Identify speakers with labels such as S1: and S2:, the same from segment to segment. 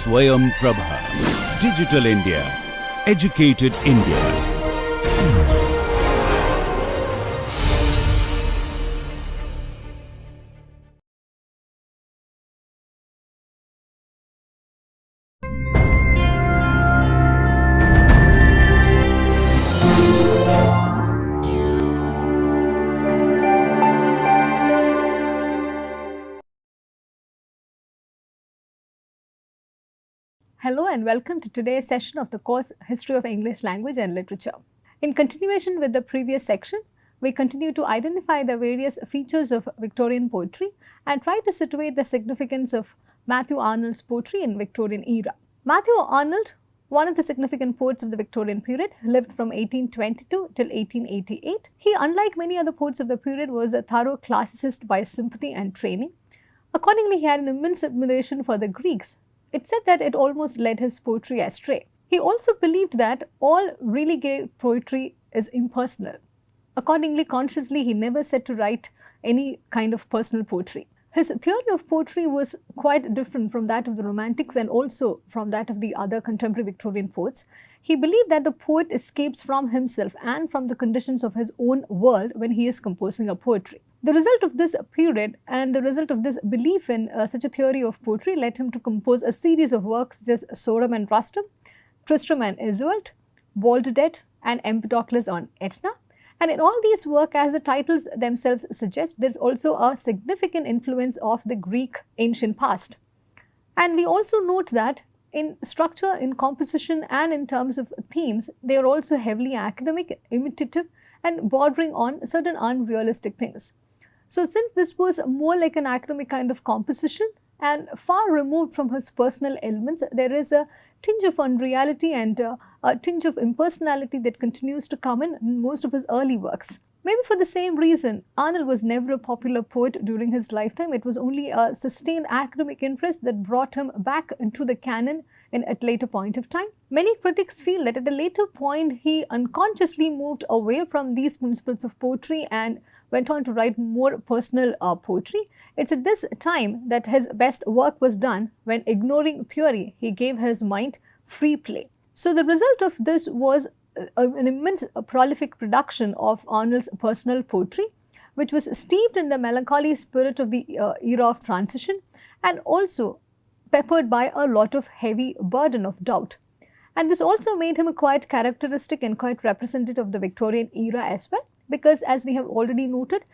S1: Swayam Prabha. Digital India. Educated India.
S2: Hello and welcome to today's session of the course History of English Language and Literature. In continuation with the previous section, we continue to identify the various features of Victorian poetry and try to situate the significance of Matthew Arnold's poetry in Victorian era. Matthew Arnold, one of the significant poets of the Victorian period, lived from 1822 till 1888. He, unlike many other poets of the period, was a thorough classicist by sympathy and training. Accordingly, he had an immense admiration for the Greeks. It's said that it almost led his poetry astray. He also believed that all really great poetry is impersonal. Accordingly, consciously, he never set to write any kind of personal poetry. His theory of poetry was quite different from that of the Romantics and also from that of the other contemporary Victorian poets. He believed that the poet escapes from himself and from the conditions of his own world when he is composing a poetry. The result of this period and the result of this belief in such a theory of poetry led him to compose a series of works such as Soram and Rustum, Tristram and Iseult, Baldedette and Empedocles on Etna. And in all these works, as the titles themselves suggest, there is also a significant influence of the Greek ancient past. And we also note that in structure, in composition and in terms of themes, they are also heavily academic, imitative and bordering on certain unrealistic things. So since this was more like an academic kind of composition and far removed from his personal elements, there is a tinge of unreality and a tinge of impersonality that continues to come in most of his early works. Maybe for the same reason, Arnold was never a popular poet during his lifetime. It was only a sustained academic interest that brought him back into the canon at a later point of time. Many critics feel that at a later point, he unconsciously moved away from these principles of poetry and went on to write more personal poetry. It's at this time that his best work was done when, ignoring theory, he gave his mind free play. So the result of this was an immense prolific production of Arnold's personal poetry, which was steeped in the melancholy spirit of the era of transition and also peppered by a lot of heavy burden of doubt. And this also made him a quite characteristic and quite representative of the Victorian era as well, because as we have already noted,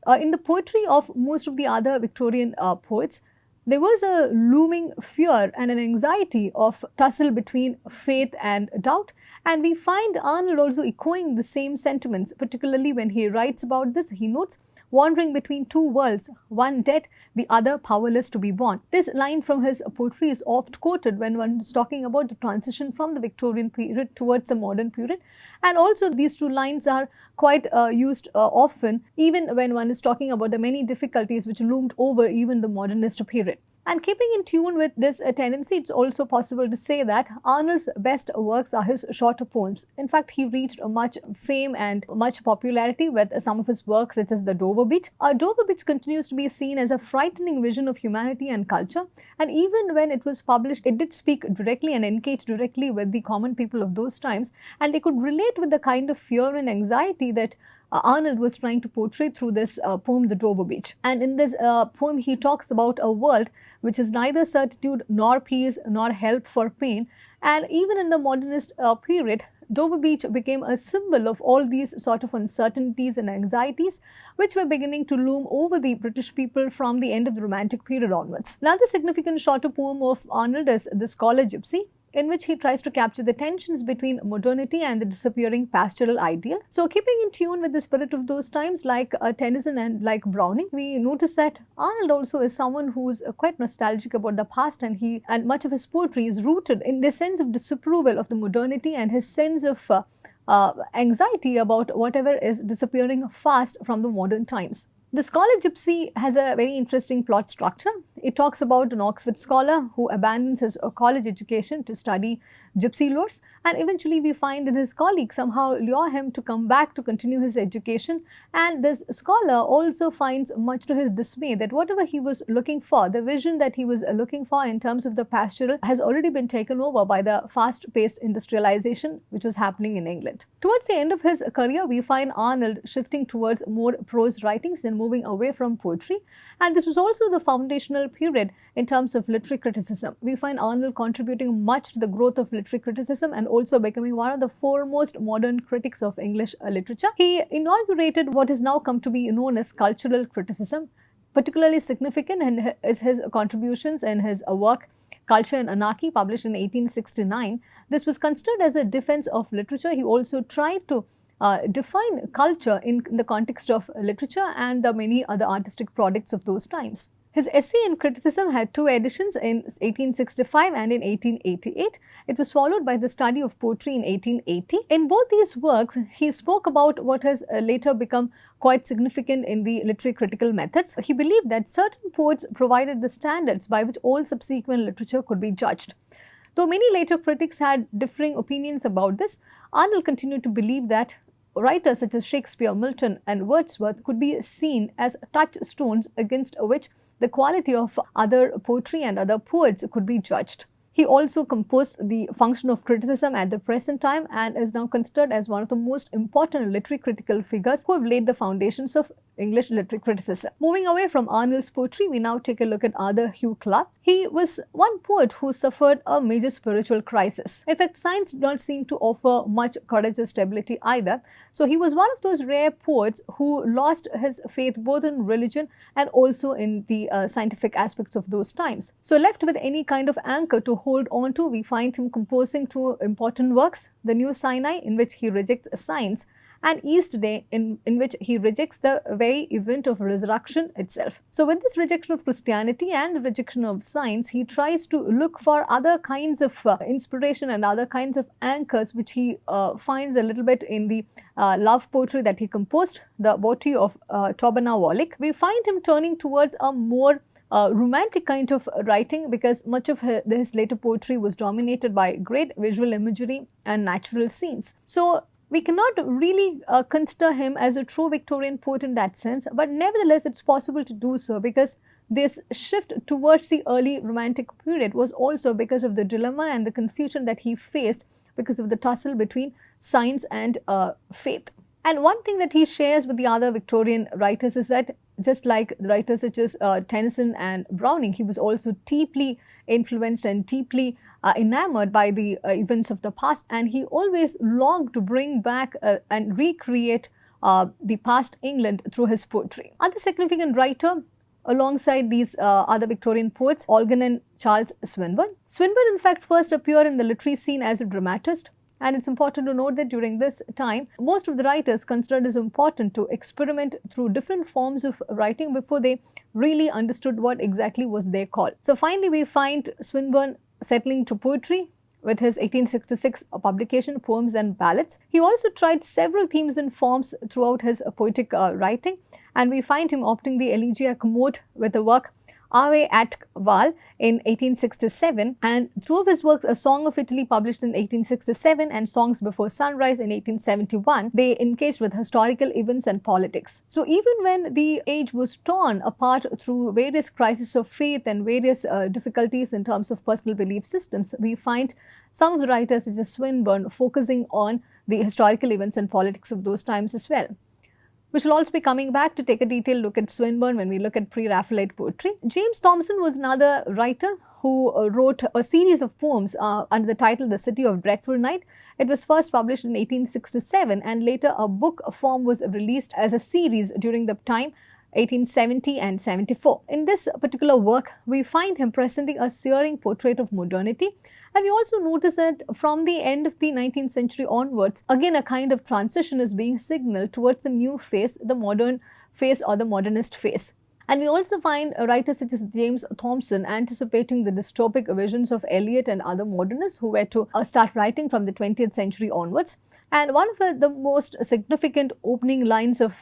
S2: in the poetry of most of the other Victorian poets, there was a looming fear and an anxiety of tussle between faith and doubt, and we find Arnold also echoing the same sentiments, particularly when he writes about this. He notes, wandering between two worlds, one dead, the other powerless to be born. This line from his poetry is oft quoted when one is talking about the transition from the Victorian period towards the modern period, and also these two lines are quite used often even when one is talking about the many difficulties which loomed over even the modernist period. And keeping in tune with this tendency, it's also possible to say that Arnold's best works are his shorter poems. In fact, he reached much fame and much popularity with some of his works such as The Dover Beach. Dover Beach continues to be seen as a frightening vision of humanity and culture, and even when it was published, it did speak directly and engage directly with the common people of those times, and they could relate with the kind of fear and anxiety that Arnold was trying to portray through this poem, The Dover Beach. And in this poem, he talks about a world which is neither certitude nor peace nor help for pain. And even in the modernist period, Dover Beach became a symbol of all these sort of uncertainties and anxieties which were beginning to loom over the British people from the end of the Romantic period onwards. Another significant shorter poem of Arnold is The Scholar Gypsy, in which he tries to capture the tensions between modernity and the disappearing pastoral ideal. So keeping in tune with the spirit of those times, like Tennyson and like Browning, we notice that Arnold also is someone who is quite nostalgic about the past, and much of his poetry is rooted in this sense of disapproval of the modernity and his sense of anxiety about whatever is disappearing fast from the modern times. The Scholar Gypsy has a very interesting plot structure. It talks about an Oxford scholar who abandons his college education to study gypsy lords, and eventually we find that his colleagues somehow lure him to come back to continue his education, and this scholar also finds, much to his dismay, that whatever he was looking for, the vision that he was looking for in terms of the pastoral, has already been taken over by the fast-paced industrialization which was happening in England. Towards the end of his career, we find Arnold shifting towards more prose writings and moving away from poetry, and this was also the foundational period in terms of literary criticism. We find Arnold contributing much to the growth of literary criticism and also becoming one of the foremost modern critics of English literature. He inaugurated what has now come to be known as cultural criticism. Particularly significant is his contributions in his work Culture and Anarchy, published in 1869. This was considered as a defense of literature. He also tried to define culture in the context of literature and the many other artistic products of those times. His essay in criticism had two editions, in 1865 and in 1888. It was followed by the study of poetry in 1880. In both these works, he spoke about what has later become quite significant in the literary critical methods. He believed that certain poets provided the standards by which all subsequent literature could be judged. Though many later critics had differing opinions about this, Arnold continued to believe that writers such as Shakespeare, Milton and Wordsworth could be seen as touchstones against which the quality of other poetry and other poets could be judged. He also composed the function of criticism at the present time and is now considered as one of the most important literary critical figures who have laid the foundations of English literary criticism. Moving away from Arnold's poetry, we now take a look at Arthur Hugh Clarke. He was one poet who suffered a major spiritual crisis. In fact, science did not seem to offer much courage or stability either. So he was one of those rare poets who lost his faith both in religion and also in the scientific aspects of those times. So left with any kind of anchor to hold on to, we find him composing two important works, The New Sinai, in which he rejects science, and East Day, in which he rejects the very event of resurrection itself. So with this rejection of Christianity and the rejection of science, he tries to look for other kinds of inspiration and other kinds of anchors, which he finds a little bit in the love poetry that he composed, the Botty of Tobana Wallick. We find him turning towards a more romantic kind of writing, because much of his later poetry was dominated by great visual imagery and natural scenes. So we cannot really consider him as a true Victorian poet in that sense, but nevertheless it's possible to do so, because this shift towards the early romantic period was also because of the dilemma and the confusion that he faced because of the tussle between science and faith. And one thing that he shares with the other Victorian writers is that, just like writers such as Tennyson and Browning, he was also deeply influenced and deeply enamored by the events of the past, and he always longed to bring back and recreate the past England through his poetry. Other significant writer alongside these other Victorian poets, Algernon and Charles Swinburne. Swinburne in fact first appeared in the literary scene as a dramatist, and it's important to note that during this time, most of the writers considered it important to experiment through different forms of writing before they really understood what exactly was their call. So finally we find Swinburne settling to poetry with his 1866 publication, Poems and Ballads. He also tried several themes and forms throughout his poetic writing, and we find him opting the elegiac mode with the work Ave at Val in 1867, and two of his works, A Song of Italy published in 1867 and Songs Before Sunrise in 1871, they engaged with historical events and politics. So even when the age was torn apart through various crises of faith and various difficulties in terms of personal belief systems, we find some of the writers such as Swinburne focusing on the historical events and politics of those times as well. We shall also be coming back to take a detailed look at Swinburne when we look at pre-Raphaelite poetry. James Thomson was another writer who wrote a series of poems under the title The City of Dreadful Night. It was first published in 1867, and later a book form was released as a series during the time 1870 and 74. In this particular work, we find him presenting a searing portrait of modernity, and we also notice that from the end of the 19th century onwards, again a kind of transition is being signaled towards the new phase, the modern phase or the modernist phase. And we also find writers such as James Thomson anticipating the dystopic visions of Eliot and other modernists who were to start writing from the 20th century onwards. And one of the most significant opening lines of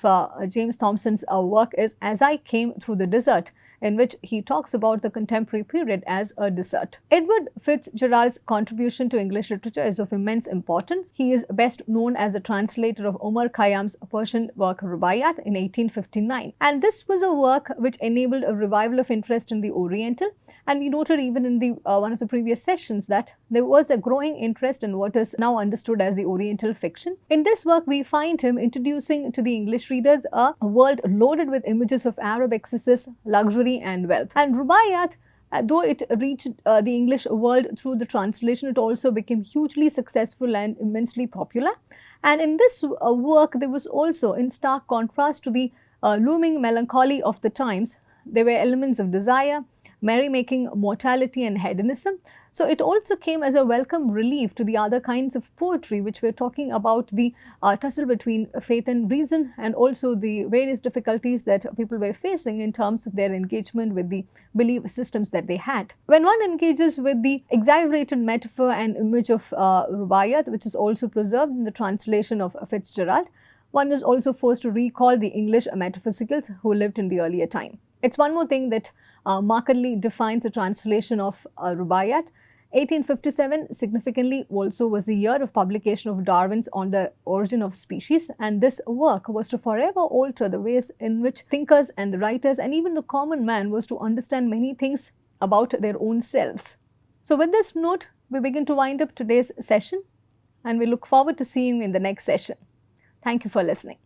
S2: James Thomson's work is As I Came Through the Desert in which he talks about the contemporary period as a desert. Edward Fitzgerald's contribution to English literature is of immense importance. He is best known as the translator of Omar Khayyam's Persian work Rubaiyat in 1859, and this was a work which enabled a revival of interest in the Oriental. And we noted even in the one of the previous sessions that there was a growing interest in what is now understood as the Oriental fiction. In this work, we find him introducing to the English readers a world loaded with images of Arab excesses, luxury and wealth. And Rubaiyat, though it reached the English world through the translation, it also became hugely successful and immensely popular. And in this work, there was also, in stark contrast to the looming melancholy of the times, there were elements of desire, merrymaking, mortality and hedonism. So it also came as a welcome relief to the other kinds of poetry which were talking about the tussle between faith and reason, and also the various difficulties that people were facing in terms of their engagement with the belief systems that they had. When one engages with the exaggerated metaphor and image of Rubaiyat, which is also preserved in the translation of Fitzgerald, one is also forced to recall the English metaphysicals who lived in the earlier time. It's one more thing that markedly defines the translation of Rubaiyat. 1857 significantly also was the year of publication of Darwin's On the Origin of Species, and this work was to forever alter the ways in which thinkers and the writers and even the common man was to understand many things about their own selves. So with this note, we begin to wind up today's session, and we look forward to seeing you in the next session. Thank you for listening.